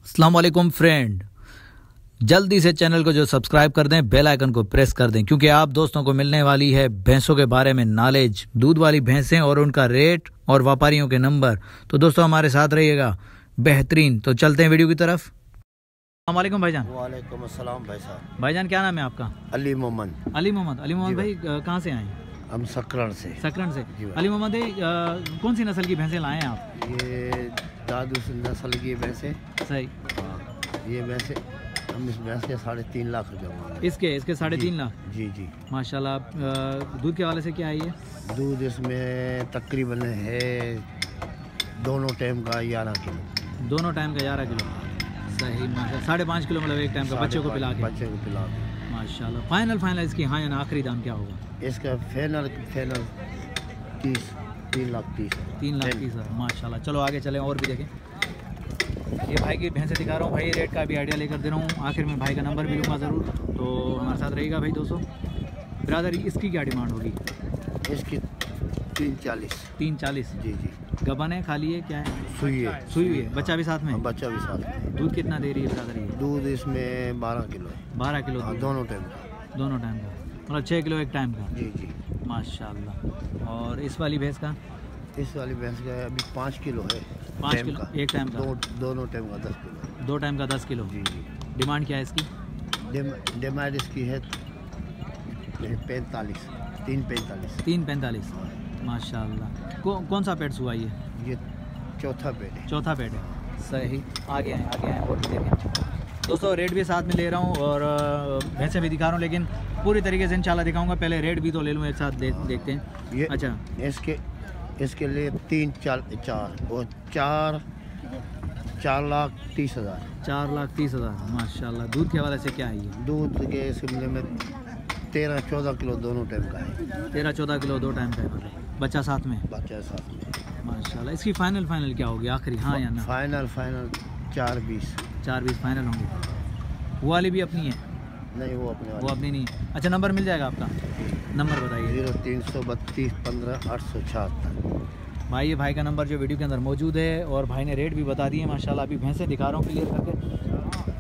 अस्सलाम वालेकुम फ्रेंड, जल्दी से चैनल को जो सब्सक्राइब कर दें, बेल आइकन को प्रेस कर दें, क्योंकि आप दोस्तों को मिलने वाली है भैंसों के बारे में नॉलेज, दूध वाली भैंसें और उनका रेट और व्यापारियों के नंबर। तो दोस्तों हमारे साथ रहिएगा बेहतरीन। तो चलते हैं वीडियो की तरफ। अस्सलाम वालेकुम भाईजान। वालेकुम अस्सलाम भाई साहब। भाईजान क्या नाम है आपका? अली मोहम्मद। अली मोहम्मद भाई कहाँ से आए हैं? हम सकरण से। सकरण से। अली मोहम्मद भाई कौन सी नस्ल की भैंसें लाए हैं आप? ये दादू नस्ल की भैंसें। सही। ये भैंसें हम इस भैंस के 3.5 लाख रुपये मांगे। इसके 3.5 लाख? जी जी माशाल्लाह। दूध के हवाले से क्या है ये? दूध इसमें तकरीबन है दोनों टाइम का 11 किलो। दोनों टाइम का 11 किलो। सही माशाल्लाह। 5.5 किलो मतलब एक टाइम का बच्चे को पिला के? बच्चे को पिला के माशाल्लाह। फाइनल इसकी हाँ या ना आखिरी दाम क्या होगा? इसका फाइनल 3 लाख 30 हज़ार। माशाल्लाह। चलो आगे चलें और भी देखें। ये भाई की भैंसें दिखा रहा हूँ भाई, रेट का भी आइडिया लेकर दे रहा हूँ। आखिर में भाई का नंबर भी लूँगा ज़रूर, तो हमारे साथ रहेगा भाई। दोस्तों ब्रदर इसकी क्या डिमांड होगी? इसकी 340। 340? जी जी। गबन है, खाली है, क्या है? सुई है। सुई हुई है। बच्चा भी साथ में? बच्चा भी साथ में। दूध कितना दे रही है ब्रदर ये? दूध इसमें 12 किलो है। 12 किलो? दोनों टाइम का। दोनों टाइम का मतलब 6 किलो एक टाइम का? जी जी माशाल्लाह। और इस वाली भैंस का? इस वाली भैंस का अभी 5 किलो है। 5 किलो एक टाइम का? दोनों टाइम का 10 किलो। 2 टाइम का 10 किलो? जी जी। डिमांड क्या है इसकी? डिमांड इसकी है 45। 345। माशाल्लाह। कौन सा पेट हुआ ये चौथा पेट है। चौथा पेट है। सही। आगे आए और भी देखें। दोस्तों रेट भी साथ में ले रहा हूँ और भैंसें भी दिखा रहा हूँ, लेकिन पूरी तरीके से इंशाल्लाह दिखाऊंगा। पहले रेट भी तो ले लूँ एक साथ, देखते हैं। ये अच्छा, इसके लिए 4 और 4 लाख 30 हज़ार। 4 लाख 30 हज़ार। माशाल्लाह। दूध के हवाले से क्या है ये? दूध के सिमले में 13-14 किलो दोनों टाइम का है। 13-14 किलो 2 टाइम का है मतलब? बच्चा साथ में? बच्चा साथ में। माशाल्लाह। इसकी फाइनल क्या होगी आखिरी, हाँ या ना? फाइनल 420 फाइनल होंगे। वो वाली भी अपनी है? नहीं, वो अपनी नहीं। अच्छा, नंबर मिल जाएगा आपका? नंबर बताइए। 0332 15 876। भाई ये भाई का नंबर जो वीडियो के अंदर मौजूद है, और भाई ने रेट भी बता दिए माशाल्लाह। अभी भैंसें दिखा रहा हूँ क्लियर करके,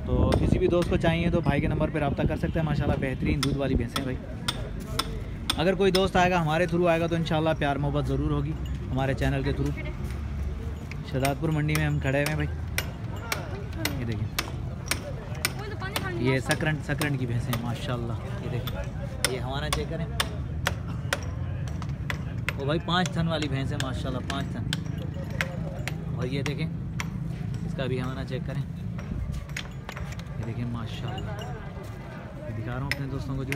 तो किसी भी दोस्त को चाहिए तो भाई के नंबर पर रब्ता कर सकते हैं। माशाल्लाह बेहतरीन दूध वाली भैंसें भाई। अगर कोई दोस्त आएगा हमारे थ्रू आएगा तो इंशाल्लाह प्यार मोहब्बत ज़रूर होगी हमारे चैनल के थ्रू। शहजादपुर मंडी में हम खड़े हुए हैं भाई। ये देखिए, ये सकरंड की भैंसें हैं माशाल्लाह। ये देखिए, ये हमारा चेक करें। वो भाई 5 थन वाली भैंस है माशाल्लाह, 5 थन। और ये देखें, इसका भी हमारा चेक करें। ये देखिए माशाल्लाह। ये दिखा रहा हूँ अपने दोस्तों को जो,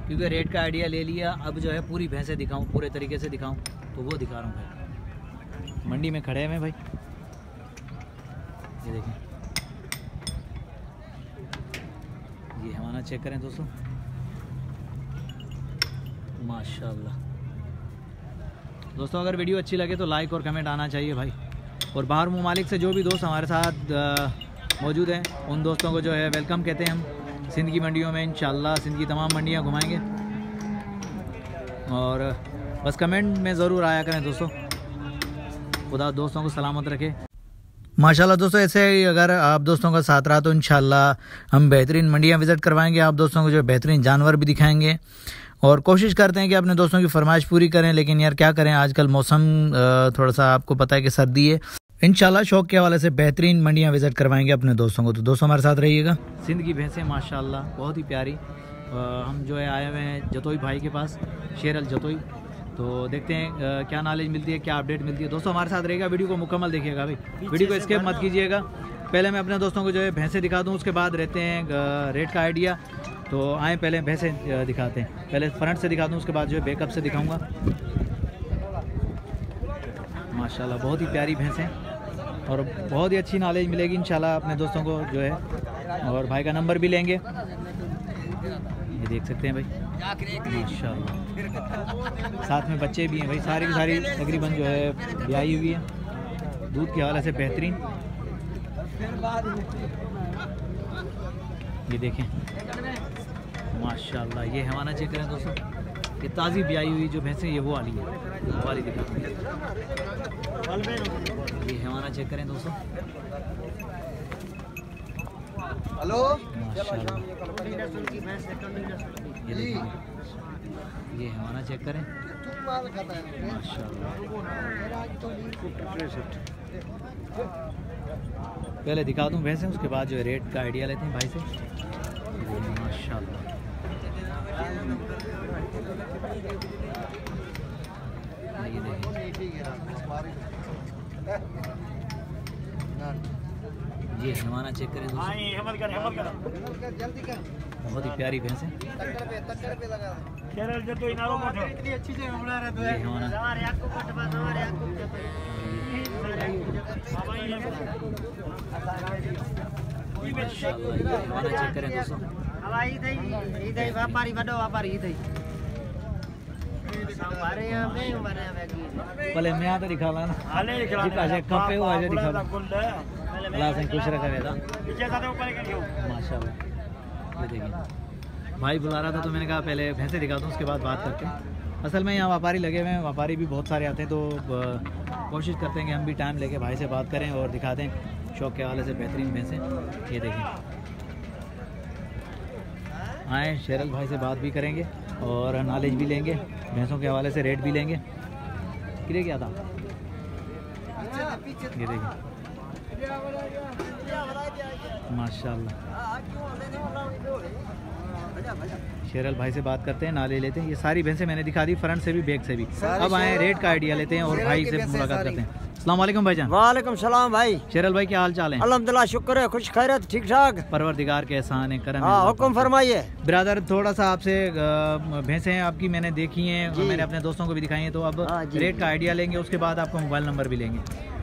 क्योंकि रेट का आइडिया ले लिया। अब जो है पूरी भैंसें दिखाऊं, पूरे तरीके से दिखाऊं, तो वो दिखा रहा हूँ भाई। मंडी में खड़े हैं भाई। ये देखें, ये हमारा चेक करें दोस्तों माशाल्लाह। दोस्तों अगर वीडियो अच्छी लगे तो लाइक और कमेंट आना चाहिए भाई। और बाहर ममालिक से जो भी दोस्त हमारे साथ मौजूद हैं, उन दोस्तों को जो है वेलकम कहते हैं हम सिंध की मंडियों में। इंशाल्लाह सिंध की तमाम मंडियां घुमाएंगे, और बस कमेंट में ज़रूर आया करें दोस्तों। खुदा दोस्तों को सलामत रखे माशाल्लाह। दोस्तों ऐसे ही अगर आप दोस्तों का साथ रहा तो इंशाल्लाह हम बेहतरीन मंडियां विज़िट करवाएंगे आप दोस्तों को, जो बेहतरीन जानवर भी दिखाएंगे। और कोशिश करते हैं कि अपने दोस्तों की फरमाइश पूरी करें, लेकिन यार क्या करें, आजकल मौसम थोड़ा सा आपको पता है कि सर्दी है। इंशाल्लाह शौक के हवाले से बेहतरीन मंडियां विज़िट करवाएंगे अपने दोस्तों को। तो दोस्तों हमारे साथ रहिएगा। सिंध की भैंसें माशाल्लाह बहुत ही प्यारी। हम जो है आए हुए हैं जतोई भाई के पास, शेर अल जतोई। तो देखते हैं क्या नॉलेज मिलती है, क्या अपडेट मिलती है। दोस्तों हमारे साथ रहेगा, वीडियो को मुकम्मल देखिएगा भाई, वीडियो को स्किप मत कीजिएगा। पहले मैं अपने दोस्तों को जो है भैंसें दिखा दूँ, उसके बाद रहते हैं रेट का आइडिया। तो आए पहले भैंसें दिखाते हैं, पहले फ्रंट से दिखा दूँ, उसके बाद जो है बैकअप से दिखाऊँगा। माशाल्लाह बहुत ही प्यारी भैंसें, और बहुत ही अच्छी नॉलेज मिलेगी इंशाल्लाह अपने दोस्तों को जो है। और भाई का नंबर भी लेंगे। ये देख सकते हैं भाई माशाल्लाह। साथ में बच्चे भी हैं भाई, सारी की सारी तकरीबन जो है ब्याई हुई है। दूध के हवाले से बेहतरीन। ये देखें माशाल्लाह। ये हमारा चेक करें दोस्तों, ये ताज़ी ब्याई हुई जो भैंसें, ये वो वाली है, वो वाली दिखा। ये हैवाना चेक करें दोस्तों। हेलो माशाल्लाह, ये देखिए, ये हैवाना चेक करें माशाल्लाह। पहले दिखा दूं भैंसे, उसके बाद जो है रेट का आइडिया लेते हैं भाई से। माशाल्लाह, ये देखिए, ये हैवाना चेक करें दोस्तों, बहुत ही प्यारी भैंस है। ये हैवाना, माशाल्लाह, ये हैवाना चेक करें दोस्तों। पहले मैं आता दिखा ला ना, कपे हो आज दिखा ला, अल्लाह से खुश रखा वेदा माशाल्लाह। ये देखिए, भाई बुला रहा था तो मैंने कहा पहले भैंसे दिखा दूँ, उसके बाद बात करते हैं। असल में यहाँ व्यापारी लगे हुए हैं, व्यापारी भी बहुत सारे आते हैं, तो कोशिश करते हैं कि हम भी टाइम लेके भाई से बात करें और दिखा दें शौक के हवाले से बेहतरीन भैंसें। ये देखें, आए शेरल भाई से बात भी करेंगे और नॉलेज भी लेंगे, भैंसों के हवाले से रेट भी लेंगे। कितने क्या था? ये देखिए माशाल्लाह, शेरल भाई से बात करते हैं, नाले लेते हैं। ये सारी भैंसें मैंने दिखा दी, फ्रंट से भी बैक से भी। अब आए रेट का आइडिया लेते हैं और भाई से मुलाकात करते हैं। अस्सलाम वालेकुम भाईजान। वालेकुम सलाम भाई। शेरल भाई क्या हाल चाल है? अल्हम्दुलिल्लाह, शुक्र है, खुश खैरत, ठीक ठाक। परवरदिगार के एहसान है, करम है। हाँ, हुक्म फरमाइए। ब्रदर, थोड़ा सा आपसे भैंसें आपकी मैंने देखी हैं और मैंने अपने दोस्तों को भी दिखाई हैं, तो अब रेट का आइडिया लेंगे, उसके बाद आपका मोबाइल नंबर भी लेंगे।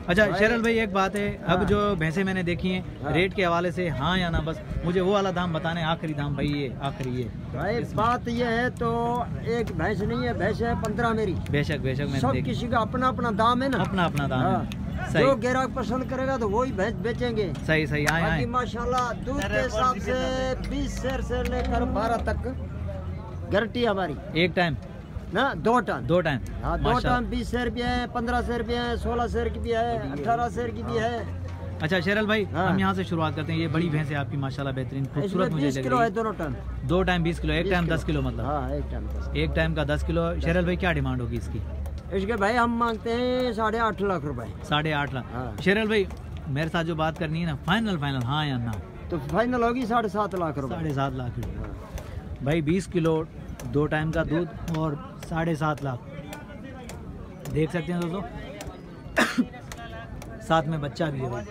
अच्छा शेरल भाई, एक बात है, अब जो भैंसें मैंने देखी हैं रेट के हवाले से हाँ या ना, बस मुझे वो वाला दाम बताने, आखिरी दाम भाई, ये आखिरी ये भाई बात ये है, तो एक भैंस नहीं है, भैंस है 15 मेरी। बेशक बेशक, सब किसी का अपना अपना दाम है ना, अपना अपना दाम है। सही, जो ग्राहक पसंद करेगा तो वही भैंस बेचेंगे। सही सही। आए माशाल्लाह, दूध के हिसाब से 20 शेर से लेकर 12 तक गारंटी हमारी। एक टाइम ना, 2 टाइम। 2 टाइम, हाँ, 2 टाइम 20 शेर भी है, 15 शेर भी है, 16 शेर की भी है, 18 शेर की भी है। अच्छा शेरल भाई, हम यहाँ से शुरुआत करते हैं। ये बड़ी भैंस है आपकी माशाल्लाह, बेहतरीन खूबसूरत मुझे 20 किलो है दोनों टाइम। 2 टाइम 20 किलो, एक टाइम 10 किलो मतलब। हाँ, एक टाइम 10। एक टाइम का 10 किलो। शेरल भाई क्या डिमांड होगी इसकी? इसके भाई हम मांगते हैं 8.5 लाख रुपए। 8.5 लाख। हाँ। शेरल भाई मेरे साथ जो बात करनी है ना, फाइनल फाइनल हाँ या ना? तो फाइनल होगी 7.5 लाख रुपए। 7.5 लाख भाई, 20 किलो 2 टाइम का दूध और 7.5 लाख, देख सकते हैं दोस्तों। साथ में बच्चा भी है भाई।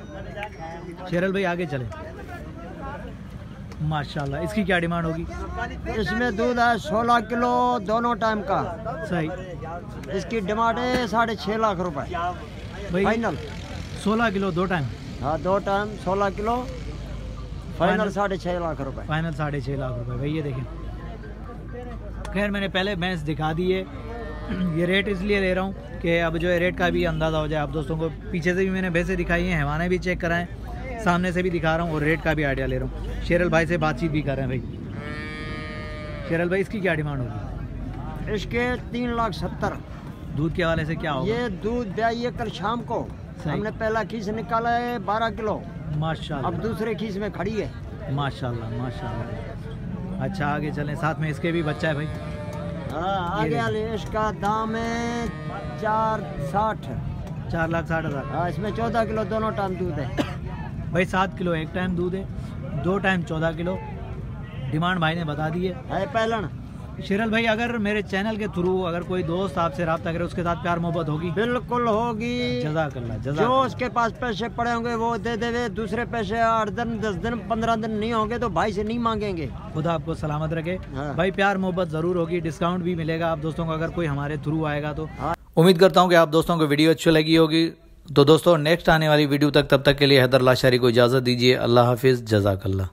शेरल भाई आगे चले। माशाल्लाह, इसकी क्या डिमांड होगी? इसमें दूध है 16 किलो दोनों टाइम का। सही। इसकी डिमांड है 6.5 लाख रुपए भाई फाइनल। 16 kilo 2 time. हाँ, 2 टाइम 16 किलो फाइनल 6.5 लाख रुपए। फाइनल 6.5 लाख रुपए भाई। ये देखें, खैर मैंने पहले भैंस दिखा दी है, ये रेट इसलिए ले रहा हूँ कि अब जो है रेट का भी अंदाज़ा हो जाए आप दोस्तों को। पीछे से भी मैंने भैंसें दिखाई हैं, हैवाने भी चेक कराएं, सामने से भी दिखा रहा हूँ और रेट का भी आइडिया ले रहा हूँ। शेरल भाई से बातचीत भी कर रहे हैं भाई। शेरल भाई, इसकी क्या डिमांड होगी? इसके 3,70,000। दूध के हवाले से क्या होगा? ये दूध ब्याई है कल शाम को, हमने पहला खीस निकाला है 12 किलो। माशाल्लाह, अब दूसरे खीस में खड़ी है। माशाल्लाह माशाल्लाह। अच्छा आगे चलें, साथ में इसके भी बच्चा है भाई। हाँ, आगे वाले इसका दाम है 4,60,000। 4,60,000। हाँ, इसमें 14 किलो दोनों टाइम दूध है भाई। 7 किलो एक टाइम दूध है, 2 टाइम 14 किलो। डिमांड भाई ने बता दी है पहलन। शेरल भाई, अगर मेरे चैनल के थ्रू अगर कोई दोस्त आपसे रब्ता करे, उसके साथ प्यार मोहब्बत होगी? बिल्कुल होगी। जज़ाकल्लाह। जो उसके पास पैसे पड़े होंगे वो दे देवे, दूसरे पैसे 8 दिन 10 दिन 15 दिन नहीं होंगे तो भाई से नहीं मांगेंगे। खुदा आपको सलामत रखे। हाँ। भाई प्यार मोहब्बत जरूर होगी, डिस्काउंट भी मिलेगा आप दोस्तों को अगर कोई हमारे थ्रू आएगा तो। उम्मीद करता हूँ कि आप दोस्तों को वीडियो अच्छी लगी होगी। तो दोस्तों नेक्स्ट आने वाली वीडियो तक, तब तक के लिए हैदर लाशारी को इजाज़त दीजिए। अल्लाह हाफिज़, जज़ाकल्लाह।